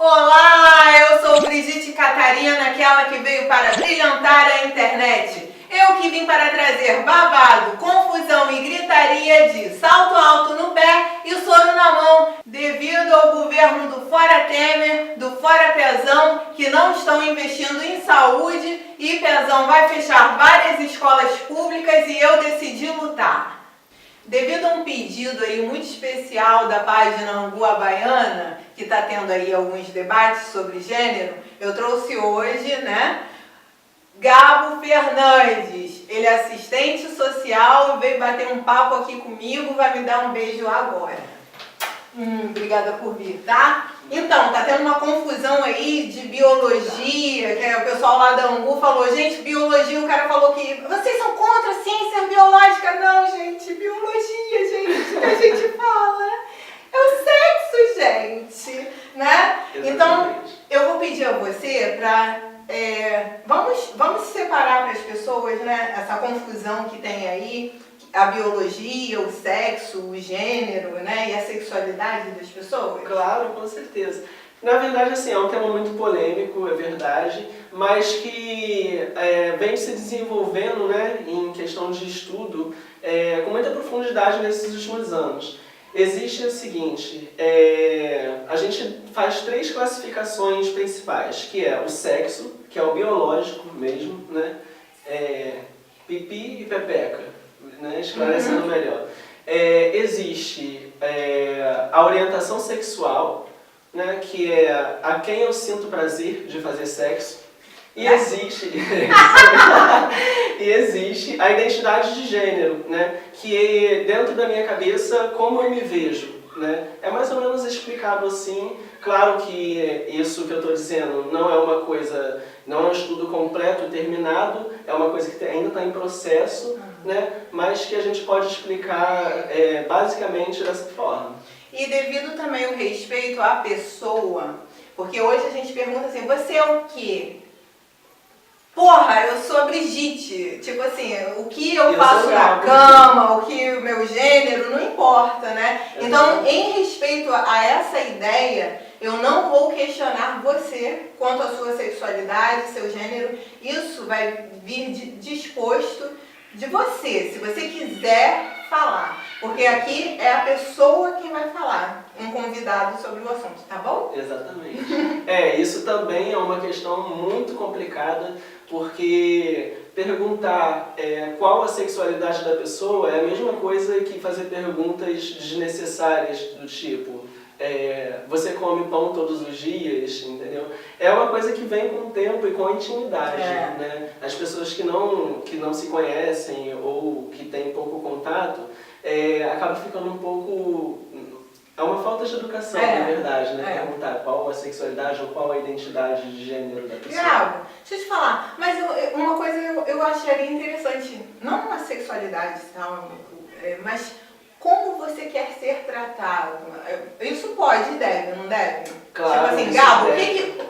Olá, eu sou Brigitte Catarina, aquela que veio para brilhantar a internet. Eu que vim para trazer babado, confusão e gritaria de salto alto no pé e soro na mão, devido ao governo do Fora Temer, do Fora Pezão, que não estão investindo em saúde e Pezão vai fechar várias escolas públicas e eu decidi lutar. Devido a um pedido aí muito especial da página Angu Baiana, que está tendo aí alguns debates sobre gênero, eu trouxe hoje, Gabo Fernandes. Ele é assistente social, veio bater um papo aqui comigo, vai me dar um beijo agora. Obrigada por vir, tá? Então, tá tendo uma confusão aí de biologia, que o pessoal lá da Angu falou, gente, biologia, o cara falou que vocês são contra a ciência biológica. Não, gente, biologia, gente, que a gente fala. É o sexo, gente, né? Exatamente. Então, eu vou pedir a você para... vamos separar para as pessoas, né, essa confusão que tem aí, a biologia, o sexo, o gênero, né, e a sexualidade das pessoas? Claro, com certeza. Na verdade, assim, é um tema muito polêmico, é verdade, mas que vem se desenvolvendo, né, em questão de estudo com muita profundidade nesses últimos anos. Existe o seguinte, a gente faz 3 classificações principais, que é o sexo, que é o biológico mesmo, né, pipi e pepeca. Né, esclarecendo melhor. Existe a orientação sexual, né, que é a quem eu sinto prazer de fazer sexo, e existe, e existe a identidade de gênero, né, que dentro da minha cabeça, como eu me vejo. Né? É mais ou menos explicado assim. Claro que isso que eu estou dizendo não é uma coisa, não é um estudo completo, terminado, é uma coisa que ainda está em processo, né? Mas que a gente pode explicar basicamente dessa forma. E devido também ao respeito à pessoa, porque hoje a gente pergunta assim, você é o quê? Porra, eu sou a Brigitte. Tipo assim, o que eu faço na cama, o que o meu gênero, não importa, né? Então, em respeito a essa ideia, eu não vou questionar você quanto à sua sexualidade, seu gênero. Isso vai vir disposto de você, se você quiser falar. Porque aqui é a pessoa quem vai falar, um convidado sobre o assunto, tá bom? Exatamente. Isso também é uma questão muito complicada, porque perguntar qual a sexualidade da pessoa é a mesma coisa que fazer perguntas desnecessárias do tipo você come pão todos os dias, entendeu? É uma coisa que vem com o tempo e com a intimidade, né? As pessoas que não se conhecem ou que têm pouco contato, acabam ficando um pouco... É uma falta de educação, na verdade, né? Perguntar qual a sexualidade ou qual a identidade de gênero da pessoa. Gabo, deixa eu te falar, mas uma coisa eu acharia interessante, não a sexualidade, mas como você quer ser tratado. Isso pode e deve, não deve? Claro. Tipo assim, Gabo,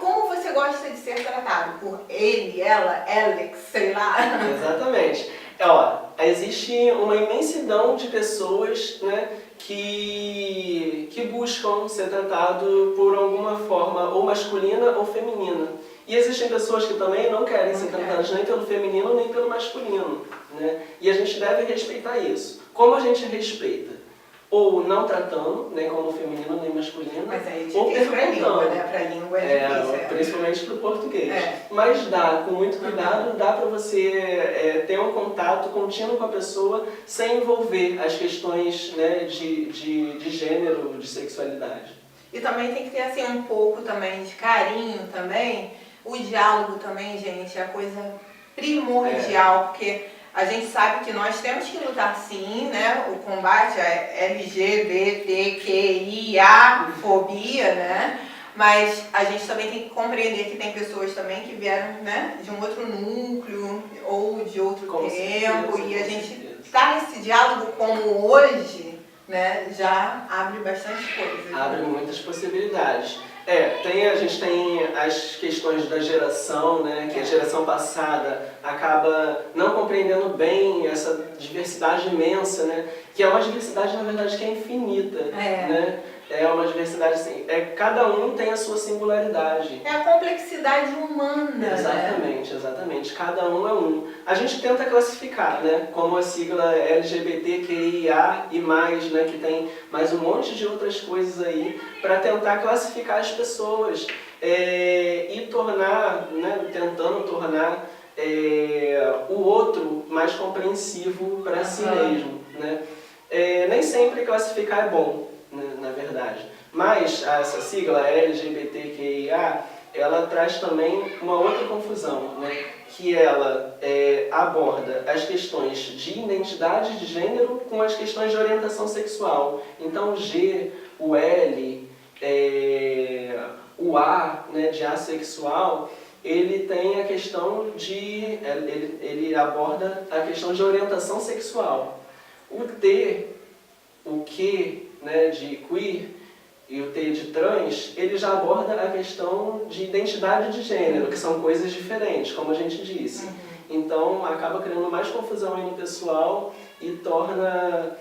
como você gosta de ser tratado? Por ele, ela, Alex, sei lá? Exatamente. Existe uma imensidão de pessoas, né, que buscam ser tratado por alguma forma ou masculina ou feminina. E existem pessoas que também não querem ser tratadas nem pelo feminino nem pelo masculino. Né? E a gente deve respeitar isso. Como a gente respeita? Ou não tratando, nem como feminino nem masculino, mas aí ou perguntando. Pra língua, né? Pra língua é difícil. Principalmente para o português. Mas dá, com muito cuidado, dá para você ter um contato contínuo com a pessoa sem envolver as questões, né, de gênero, de sexualidade. E também tem que ter assim, um pouco também de carinho também. O diálogo também, gente, é a coisa primordial, porque a gente sabe que nós temos que lutar sim, né? O combate à LGBTQIA-fobia, né? Mas a gente também tem que compreender que tem pessoas também que vieram, né, de um outro núcleo ou de outro tempo. E a gente estar nesse diálogo como hoje, né, já abre bastante coisas. Abre muitas possibilidades. A gente tem as questões da geração, né, que a geração passada acaba não compreendendo bem essa diversidade imensa, né, que é uma diversidade, na verdade, que é infinita, né? É uma diversidade assim, cada um tem a sua singularidade. É a complexidade humana. Exatamente, exatamente. Cada um é um. A gente tenta classificar, né? Como a sigla LGBTQIA e mais, né? Que tem mais um monte de outras coisas aí para tentar classificar as pessoas e tornar, né? Tentando tornar o outro mais compreensivo para si mesmo, né? Nem sempre classificar é bom, né, na verdade. Mas essa sigla LGBTQIA, ela traz também uma outra confusão, né, que ela aborda as questões de identidade de gênero com as questões de orientação sexual. Então o G, o L, o A, né, de assexual, ele tem a questão de... ele aborda a questão de orientação sexual. O T, o Q, né, de queer, e o T de trans, ele já aborda a questão de identidade de gênero, que são coisas diferentes, como a gente disse. Então, acaba criando mais confusão aí no pessoal e torna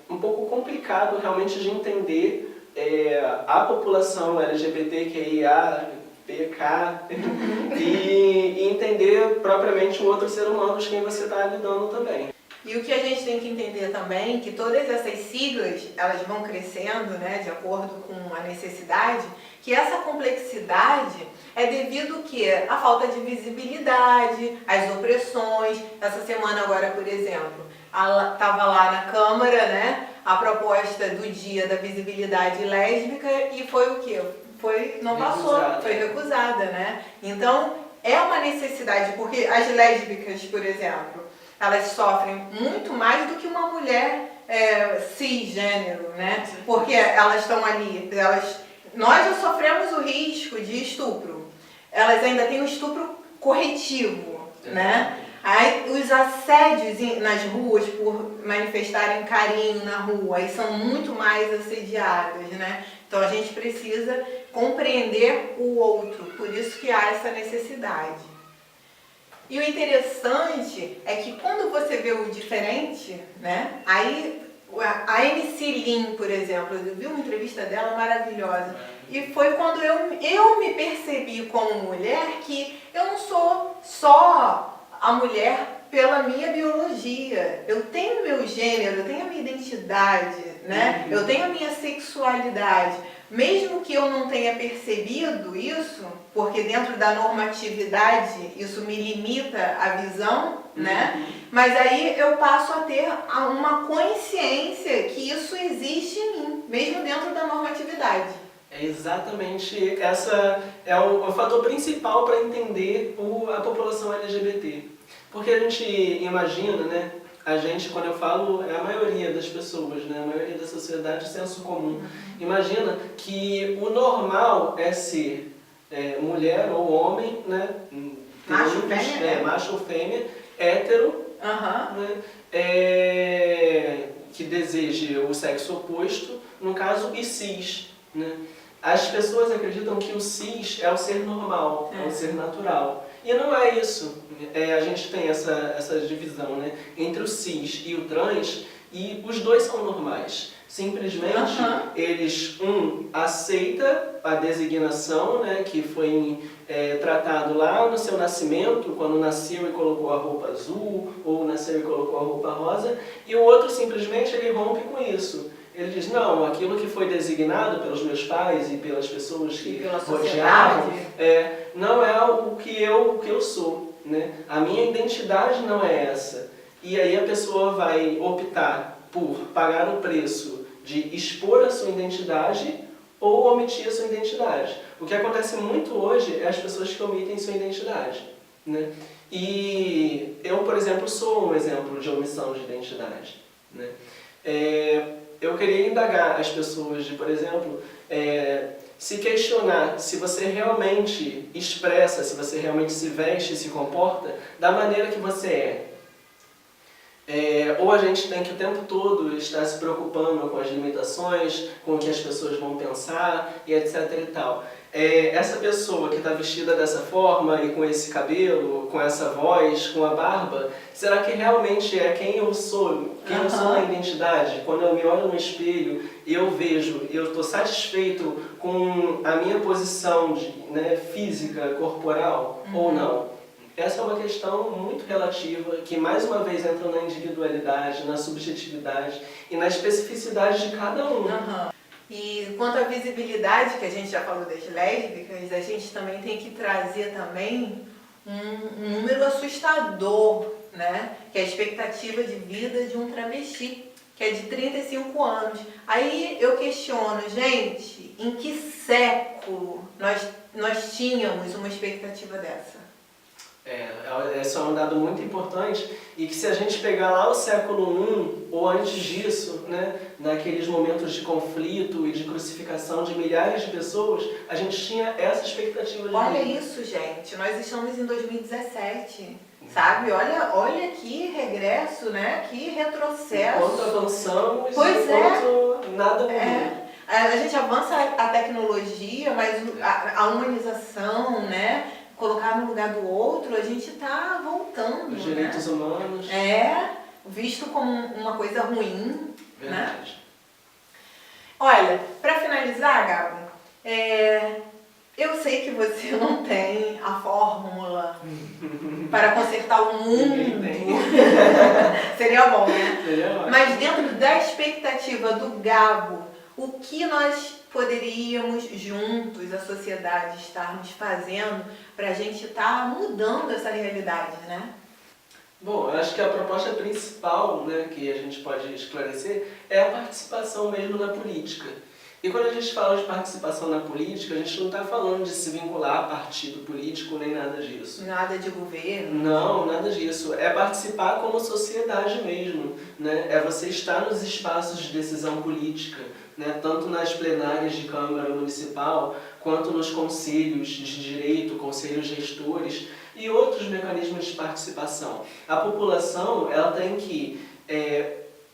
um pouco complicado realmente de entender a população LGBTQIA, PK, e entender propriamente o outro ser humano de quem você está lidando também. E o que a gente tem que entender também, que todas essas siglas, elas vão crescendo, né, de acordo com a necessidade, que essa complexidade é devido ao quê? À falta de visibilidade, às opressões. Essa semana agora, por exemplo, estava lá na Câmara, né, a proposta do Dia da Visibilidade Lésbica e foi o quê? Não passou, foi recusada, né? Então, é uma necessidade, porque as lésbicas, por exemplo, elas sofrem muito mais do que uma mulher cisgênero, né? Porque elas estão ali, nós já sofremos o risco de estupro. Elas ainda têm o estupro corretivo, né? Aí, os assédios nas ruas por manifestarem carinho na rua, aí são muito mais assediadas, né? Então a gente precisa compreender o outro, por isso que há essa necessidade. E o interessante é que quando você vê o diferente, né? Aí a MC Lin, por exemplo, eu vi uma entrevista dela maravilhosa. E foi quando eu me percebi como mulher que eu não sou só a mulher pela minha biologia. Eu tenho meu gênero, eu tenho a minha identidade, né? Eu tenho a minha sexualidade. Mesmo que eu não tenha percebido isso, porque dentro da normatividade isso me limita a visão, né? Mas aí eu passo a ter uma consciência que isso existe em mim, mesmo dentro da normatividade. Exatamente, essa é o fator principal para entender a população LGBT. Porque a gente imagina, né? A gente, quando eu falo, é a maioria das pessoas, né? A maioria da sociedade, senso comum. Imagina que o normal é ser mulher ou homem, né? Macho ou fêmea, hétero, né? Que deseje o sexo oposto, no caso, e cis, né? As pessoas acreditam que o cis é o ser normal, é o ser natural. E não é isso. A gente tem essa divisão, né, entre o cis e o trans, e os dois são normais. Simplesmente, eles, aceita a designação, né, que foi tratado lá no seu nascimento, quando nasceu e colocou a roupa azul, ou nasceu e colocou a roupa rosa, e o outro simplesmente ele rompe com isso. Ele diz, não, aquilo que foi designado pelos meus pais e pelas pessoas que rodeavam, não é o que eu sou, né? A minha identidade não é essa. E aí a pessoa vai optar por pagar o preço de expor a sua identidade ou omitir a sua identidade. O que acontece muito hoje é as pessoas que omitem sua identidade, né? E eu, por exemplo, sou um exemplo de omissão de identidade, né? Eu queria indagar as pessoas de, por exemplo, se questionar se você realmente expressa, se você realmente se veste e se comporta da maneira que você Ou a gente tem que o tempo todo estar se preocupando com as limitações, com o que as pessoas vão pensar e etc e tal. Essa pessoa que está vestida dessa forma e com esse cabelo, com essa voz, com a barba, será que realmente é quem eu sou? Quem eu sou na identidade? Quando eu me olho no espelho, eu vejo, eu estou satisfeito com a minha posição física, corporal ou não? Essa é uma questão muito relativa, que mais uma vez entra na individualidade, na subjetividade e na especificidade de cada um. E quanto à visibilidade, que a gente já falou das lésbicas, a gente também tem que trazer também um número assustador, né? Que é a expectativa de vida de um travesti, que é de 35 anos. Aí eu questiono, gente, em que século nós tínhamos uma expectativa dessa? Esse é um dado muito importante e que se a gente pegar lá o século I ou antes disso, né, naqueles momentos de conflito e de crucificação de milhares de pessoas, a gente tinha essa expectativa de Olha vida. isso, gente, nós estamos em 2017, sabe? Olha que regresso, né? Que retrocesso. Enquanto avançamos, pois enquanto nada mudou. A gente avança a tecnologia, mas a humanização, né? Colocar no lugar do outro, a gente está voltando. Os direitos humanos. Visto como uma coisa ruim. Verdade. Né? Olha, para finalizar, Gabo, eu sei que você não tem a fórmula para consertar o mundo. Seria bom, né? Seria bom. Mas dentro da expectativa do Gabo, o que nós poderíamos juntos, a sociedade, estarmos fazendo para a gente estar mudando essa realidade, né? Bom, eu acho que a proposta principal, né, que a gente pode esclarecer é a participação mesmo na política. E quando a gente fala de participação na política, a gente não está falando de se vincular a partido político nem nada disso. Nada de governo. Não, nada disso. É participar como sociedade mesmo, né? É você estar nos espaços de decisão política, né? Tanto nas plenárias de Câmara Municipal, quanto nos conselhos de direito, conselhos gestores e outros mecanismos de participação. A população, ela tem que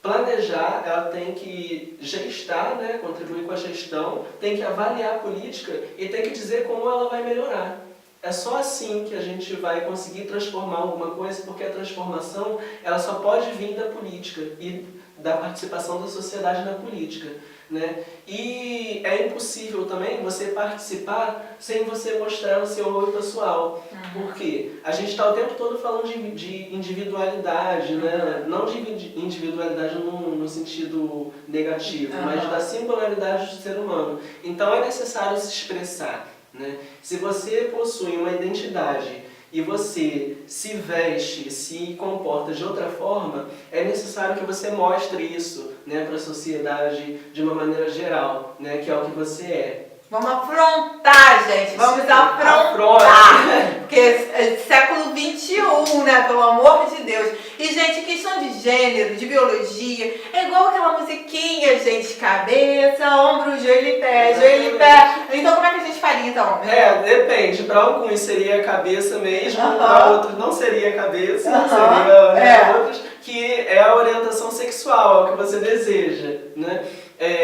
planejar, ela tem que gestar, né, contribuir com a gestão, tem que avaliar a política e tem que dizer como ela vai melhorar. É só assim que a gente vai conseguir transformar alguma coisa, porque a transformação ela só pode vir da política e da participação da sociedade na política, né? E é impossível também você participar sem você mostrar o seu eu pessoal. Por quê? A gente está o tempo todo falando de individualidade, né? Não de individualidade no sentido negativo, mas da singularidade do ser humano. Então é necessário se expressar, né? Se você possui uma identidade e você se veste, se comporta de outra forma, é necessário que você mostre isso, né, para a sociedade de uma maneira geral, né, que é o que você é. Vamos afrontar, gente. Vamos afrontar. Porque é século XXI, né? Pelo amor de Deus. E, gente, questão de gênero, de biologia, é igual aquela musiquinha, gente. Cabeça, ombro, joelho e pé, joelho e pé. Então, como é que a gente faria, então? Depende. Para alguns seria cabeça mesmo, para outros não seria cabeça, seria outros que é a orientação sexual, é o que você deseja, né?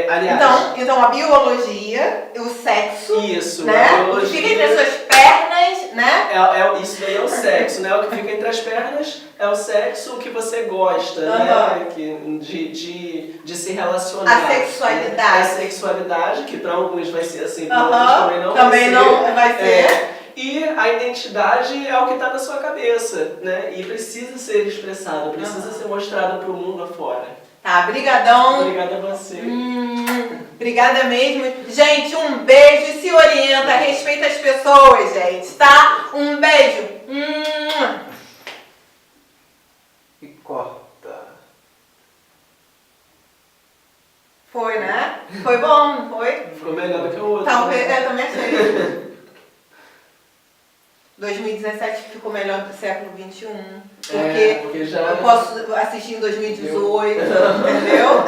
Aliás, então a biologia, o sexo, isso, né? a biologia, o que fica entre as suas pernas, né? Isso daí é o sexo, né? O que fica entre as pernas é o sexo, o que você gosta, né? De se relacionar. A sexualidade. Né? A sexualidade, que para alguns vai ser assim, para outros também não vai ser. E a identidade é o que está na sua cabeça, né? E precisa ser expressado, precisa ser mostrado para o mundo afora. Tá, brigadão. Obrigada a você. Obrigada mesmo. Gente, um beijo, se orienta, respeita as pessoas, gente, tá? Um beijo. E corta. Foi, né? Foi bom, não foi? Ficou melhor do que o outro. Talvez, eu também achei. 2017 ficou melhor do século XXI. Porque já... eu posso assistir em 2018, entendeu?